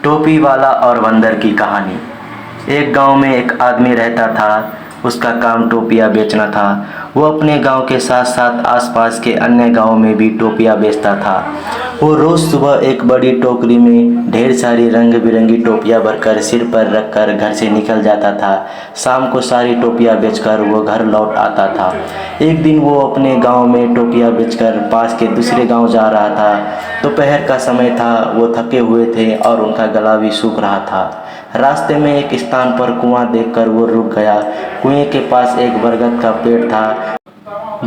टोपी वाला और बंदर की कहानी। एक गांव में एक आदमी रहता था। उसका काम टोपियाँ बेचना था। वो अपने गांव के साथ साथ आसपास के अन्य गांव में भी टोपियाँ बेचता था। वो रोज़ सुबह एक बड़ी टोकरी में ढेर सारी रंग बिरंगी टोपियाँ भरकर सिर पर रखकर घर से निकल जाता था। शाम को सारी टोपियाँ बेचकर वो घर लौट आता था। एक दिन वो अपने गांव में टोपियाँ बेचकर पास के दूसरे गांव जा रहा था। दोपहर का समय था। वो थके हुए थे और उनका गला भी सूख रहा था। रास्ते में एक स्थान पर कुआं देखकर वो रुक गया। कुएं के पास एक बरगद का पेड़ था,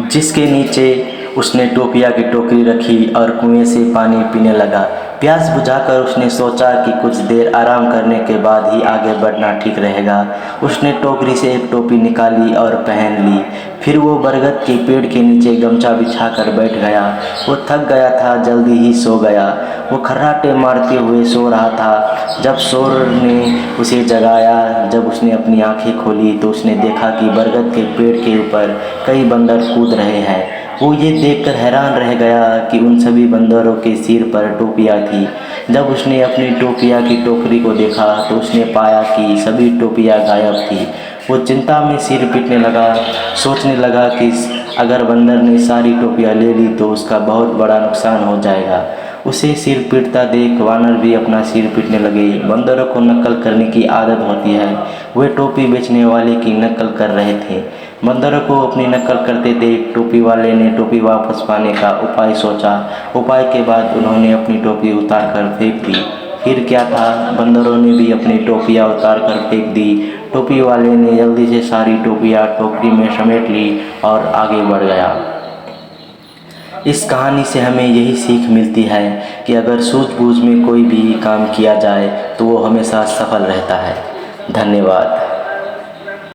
जिसके नीचे उसने टोपिया की टोकरी रखी और कुएं से पानी पीने लगा। प्यास बुझाकर उसने सोचा कि कुछ देर आराम करने के बाद ही आगे बढ़ना ठीक रहेगा। उसने टोकरी से एक टोपी निकाली और पहन ली। फिर वो बरगद के पेड़ के नीचे गमछा बिछाकर बैठ गया। वो थक गया था, जल्दी ही सो गया। वो खर्राटे मारते हुए सो रहा था जब शोर ने उसे जगाया। जब उसने अपनी आंखें खोली तो उसने देखा कि बरगद के पेड़ के ऊपर कई बंदर कूद रहे हैं। वो ये देखकर हैरान रह गया कि उन सभी बंदरों के सिर पर टोपियाँ थी। जब उसने अपनी टोपियाँ की टोकरी को देखा तो उसने पाया कि सभी टोपियाँ गायब थी। वो चिंता में सिर पीटने लगा, सोचने लगा कि अगर बंदर ने सारी टोपियाँ ले ली तो उसका बहुत बड़ा नुकसान हो जाएगा। उसे सिर पीटता देख वानर भी अपना सिर पीटने लगे। बंदरों को नकल करने की आदत होती है। वे टोपी बेचने वाले की नकल कर रहे थे। बंदरों को अपनी नकल करते देख टोपी वाले ने टोपी वापस पाने का उपाय सोचा। उपाय के बाद उन्होंने अपनी टोपी उतार कर फेंक दी। फिर क्या था, बंदरों ने भी अपनी टोपियाँ उतार कर फेंक दी। टोपी वाले ने जल्दी से सारी टोपियाँ टोकरी में समेट ली और आगे बढ़ गया। इस कहानी से हमें यही सीख मिलती है कि अगर सूझबूझ में कोई भी काम किया जाए तो वो हमेशा सफल रहता है। धन्यवाद।